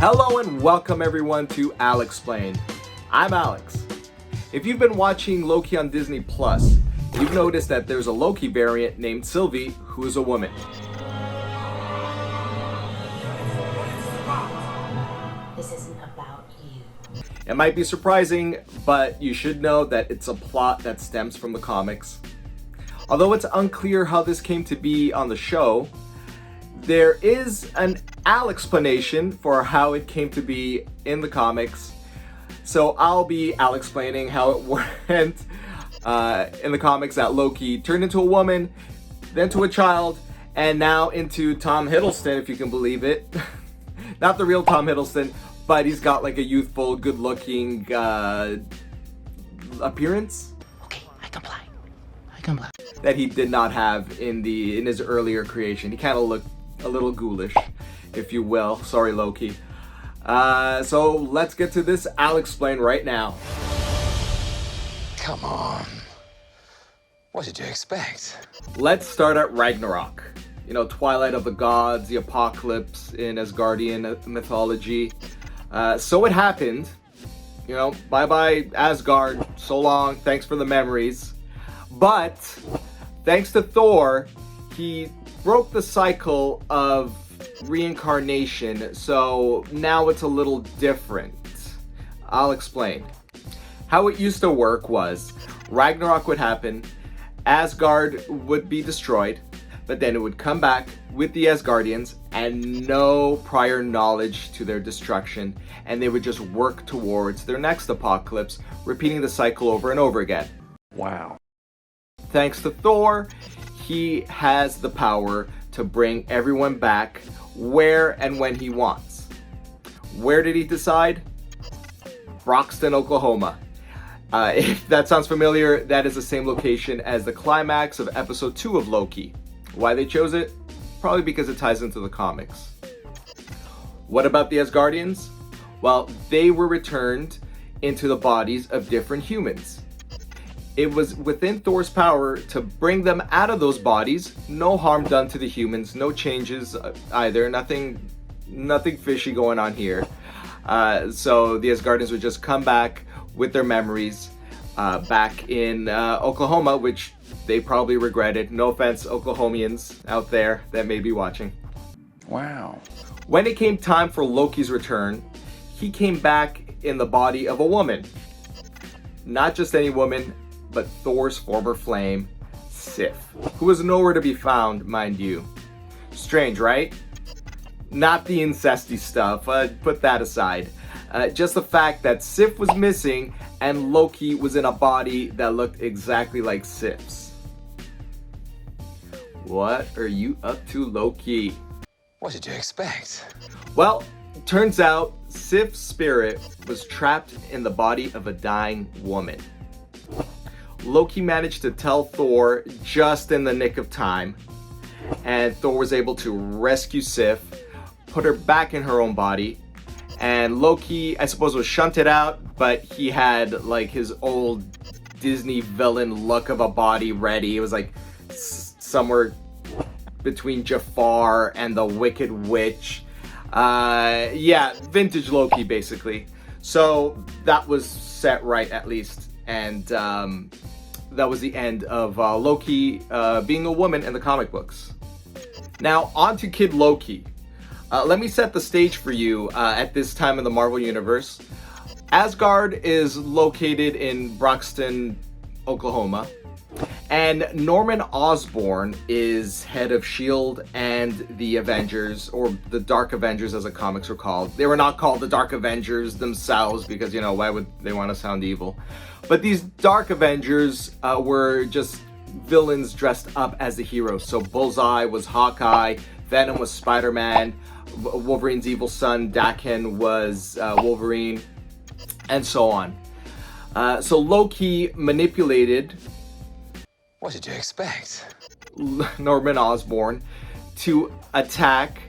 Hello and welcome everyone to Alexplained. I'm Alex. If you've been watching Loki on Disney Plus, you've noticed that there's a Loki variant named Sylvie who is a woman. This isn't about you. It might be surprising, but you should know that it's a plot that stems from the comics. Although it's unclear how this came to be on the show, there is an explanation for how it came to be in the comics. So I'll be explaining how it went in the comics that Loki turned into a woman, then to a child, and now into Tom Hiddleston, if you can believe it. Not the real Tom Hiddleston, but he's got like a youthful, good-looking appearance. Okay, I comply. That he did not have in his earlier creation. He kind of looked a little ghoulish, if you will. Sorry, Loki. So let's get to this Alexplained right now. Come on. What did you expect? Let's start at Ragnarok. You know, twilight of the gods, the apocalypse in Asgardian mythology. So it happened. You know, bye-bye Asgard, so long, thanks for the memories. But, thanks to Thor, he broke the cycle of reincarnation, so now it's a little different. I'll explain. How it used to work was, Ragnarok would happen, Asgard would be destroyed, but then it would come back with the Asgardians and no prior knowledge to their destruction, and they would just work towards their next apocalypse, repeating the cycle over and over again. Wow. Thanks to Thor, he has the power to bring everyone back where and when he wants. Where did he decide? Broxton, Oklahoma. If that sounds familiar, that is the same location as the climax of episode 2 of Loki. Why they chose it? Probably because it ties into the comics. What about the Asgardians? Well, they were returned into the bodies of different humans. It was within Thor's power to bring them out of those bodies. No harm done to the humans, no changes either, nothing fishy going on here. So the Asgardians would just come back with their memories back in Oklahoma, which they probably regretted. No offense, Oklahomians out there that may be watching. Wow. When it came time for Loki's return, he came back in the body of a woman. Not just any woman, but Thor's former flame, Sif, who was nowhere to be found, mind you. Strange, right? Not the incesty stuff, put that aside. Just the fact that Sif was missing and Loki was in a body that looked exactly like Sif's. What are you up to, Loki? What did you expect? Well, turns out Sif's spirit was trapped in the body of a dying woman. Loki managed to tell Thor just in the nick of time, and Thor was able to rescue Sif, put her back in her own body, and Loki, I suppose, was shunted out, but he had like his old Disney villain look of a body ready. It was like somewhere between Jafar and the Wicked Witch. Yeah, vintage Loki basically. So that was set right at least, and that was the end of Loki being a woman in the comic books. Now, on to Kid Loki. Let me set the stage for you at this time in the Marvel Universe. Asgard is located in Broxton, Oklahoma. And Norman Osborn is head of S.H.I.E.L.D. and the Avengers, or the Dark Avengers as the comics were called. They were not called the Dark Avengers themselves because, you know, why would they want to sound evil? But these Dark Avengers were just villains dressed up as the heroes. So Bullseye was Hawkeye, Venom was Spider-Man, Wolverine's evil son Daken was Wolverine, and so on. So Loki manipulated... What did you expect? Norman Osborn to attack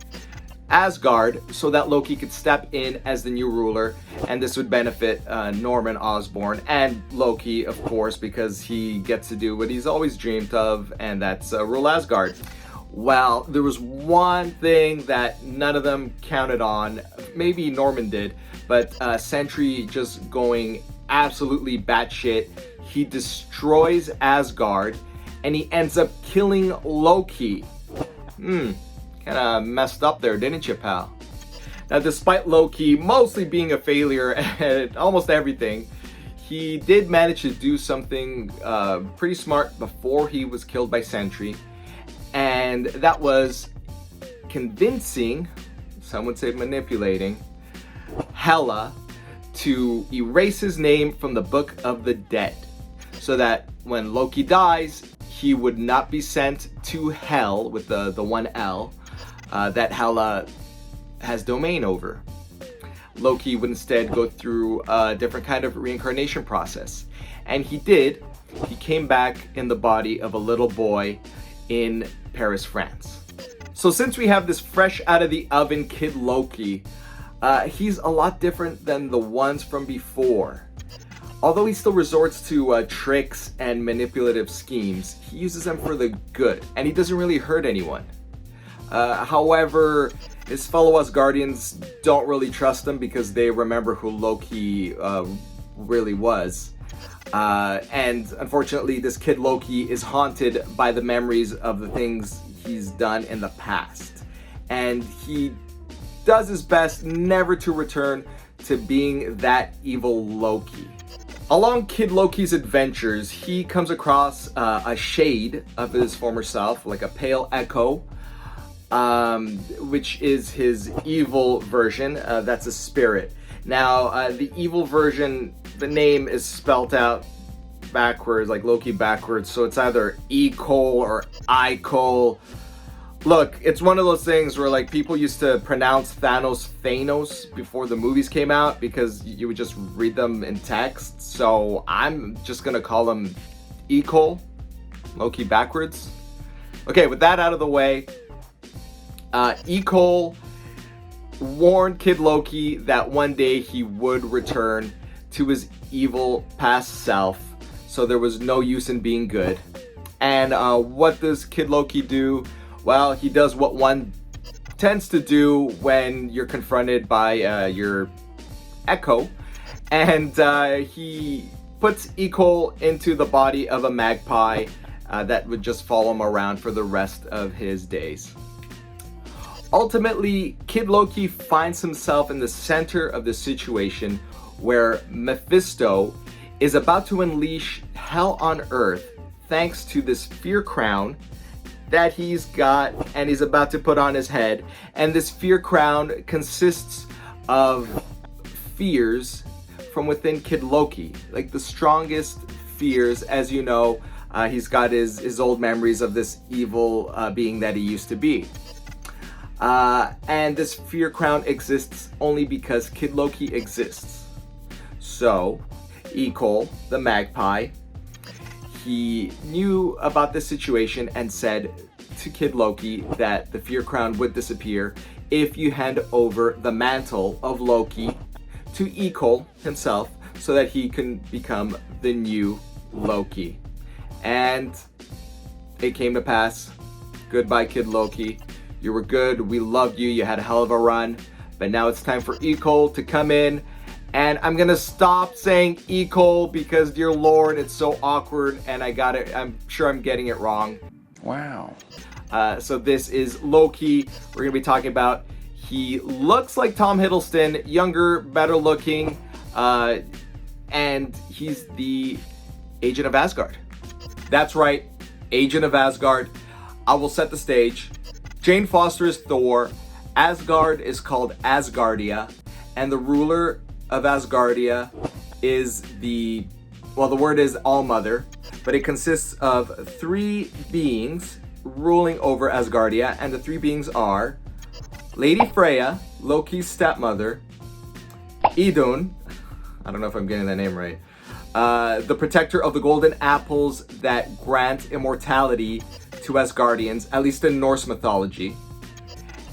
Asgard so that Loki could step in as the new ruler, and this would benefit Norman Osborn and Loki, of course, because he gets to do what he's always dreamed of, and that's rule Asgard. Well, there was one thing that none of them counted on. Maybe Norman did, but Sentry just going absolutely batshit. He destroys Asgard, and he ends up killing Loki. Kind of messed up there, didn't you, pal? Now, despite Loki mostly being a failure at almost everything, he did manage to do something pretty smart before he was killed by Sentry. And that was convincing, some would say manipulating, Hela to erase his name from the Book of the Dead, so that when Loki dies, he would not be sent to Hell with the one L that Hela has domain over. Loki would instead go through a different kind of reincarnation process. And he did. He came back in the body of a little boy in Paris, France. So since we have this fresh out of the oven Kid Loki, he's a lot different than the ones from before. Although he still resorts to tricks and manipulative schemes, he uses them for the good, and he doesn't really hurt anyone. However, his fellow Asgardians don't really trust him because they remember who Loki really was. And unfortunately, this Kid Loki is haunted by the memories of the things he's done in the past. And he does his best never to return to being that evil Loki. Along Kid Loki's adventures, he comes across a shade of his former self, like a pale echo, which is his evil version. That's a spirit. Now, the evil version, the name is spelt out backwards, like Loki backwards, so it's either E-Cole or I-Cole. Look, it's one of those things where like people used to pronounce Thanos before the movies came out because you would just read them in text. So I'm just gonna call him E-Cole, Loki backwards. Okay, with that out of the way, E-Cole warned Kid Loki that one day he would return to his evil past self, so there was no use in being good. And what does Kid Loki do? Well, he does what one tends to do when you're confronted by your echo, and he puts E-Cole into the body of a magpie that would just follow him around for the rest of his days. Ultimately, Kid Loki finds himself in the center of the situation where Mephisto is about to unleash hell on Earth thanks to this fear crown that he's got and he's about to put on his head. And this fear crown consists of fears from within Kid Loki, like the strongest fears. As you know, he's got his old memories of this evil being that he used to be. And this fear crown exists only because Kid Loki exists. So, E-Cole, the magpie, he knew about this situation and said to Kid Loki that the fear crown would disappear if you hand over the mantle of Loki to E-Cole himself so that he can become the new Loki. And it came to pass. Goodbye, Kid Loki. You were good, we loved you, you had a hell of a run, but now it's time for E-Cole to come in. And I'm gonna stop saying E-Cole because, dear Lord, it's so awkward and I'm sure I'm getting it wrong. Wow. So this is Loki. We're gonna be talking about, he looks like Tom Hiddleston, younger, better looking, and he's the Agent of Asgard. That's right, Agent of Asgard. I will set the stage. Jane Foster is Thor, Asgard is called Asgardia, and the ruler of Asgardia is the word is All-Mother, but it consists of 3 beings ruling over Asgardia, and the 3 beings are Lady Freya, Loki's stepmother, Idun, I don't know if I'm getting that name right, the protector of the golden apples that grant immortality to Asgardians, at least in Norse mythology.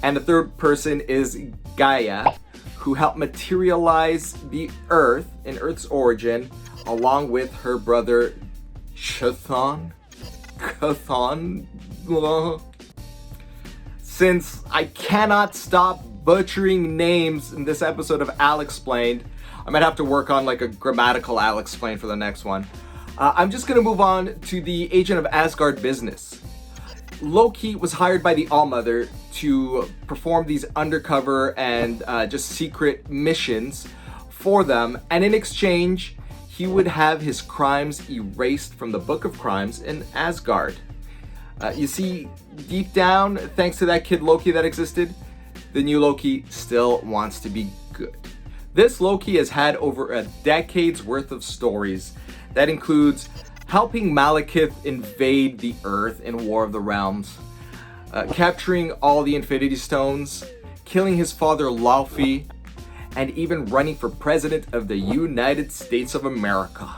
And the third person is Gaia, who helped materialize the Earth in Earth's origin, along with her brother Chthon. since I cannot stop butchering names in this episode of Alexplained, I might have to work on like a grammatical Alexplained for the next one. I'm just gonna move on to the Agent of Asgard business. Loki was hired by the Allmother to perform these undercover and just secret missions for them, and in exchange, he would have his crimes erased from the Book of Crimes in Asgard. You see, deep down, thanks to that kid Loki that existed, the new Loki still wants to be good. This Loki has had over a decade's worth of stories. That includes helping Malekith invade the Earth in War of the Realms, capturing all the Infinity Stones, killing his father Laufey, and even running for president of the United States of America.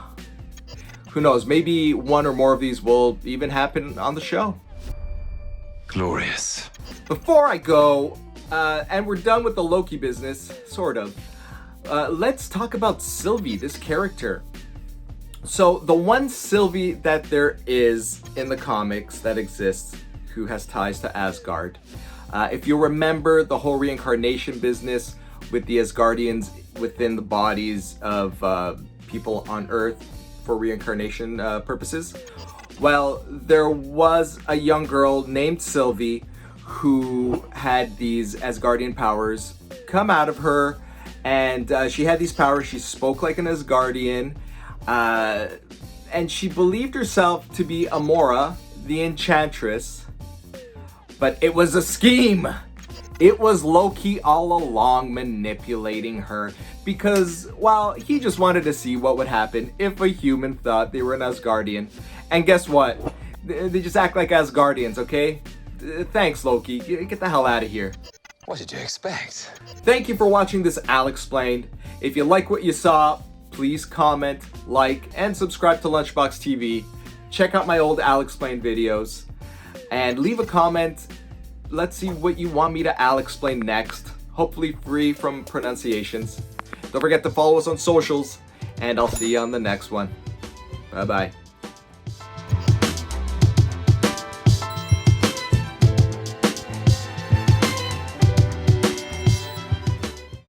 Who knows, maybe one or more of these will even happen on the show. Glorious. Before I go, and we're done with the Loki business, sort of, let's talk about Sylvie, this character. So the one Sylvie that there is in the comics that exists who has ties to Asgard. If you remember the whole reincarnation business with the Asgardians within the bodies of people on Earth for reincarnation purposes, well, there was a young girl named Sylvie who had these Asgardian powers come out of her, and she had these powers. She spoke like an Asgardian, and she believed herself to be Amora, the Enchantress, but it was a scheme. It was Loki all along manipulating her because, well, he just wanted to see what would happen if a human thought they were an Asgardian. And guess what? They just act like Asgardians, okay? Thanks, Loki. Get the hell out of here. What did you expect? Thank you for watching this Alexplained. If you like what you saw, please comment, like, and subscribe to Lunchbox TV. Check out my old Alexplained videos. And leave a comment. Let's see what you want me to Alexplain next. Hopefully free from pronunciations. Don't forget to follow us on socials. And I'll see you on the next one. Bye-bye.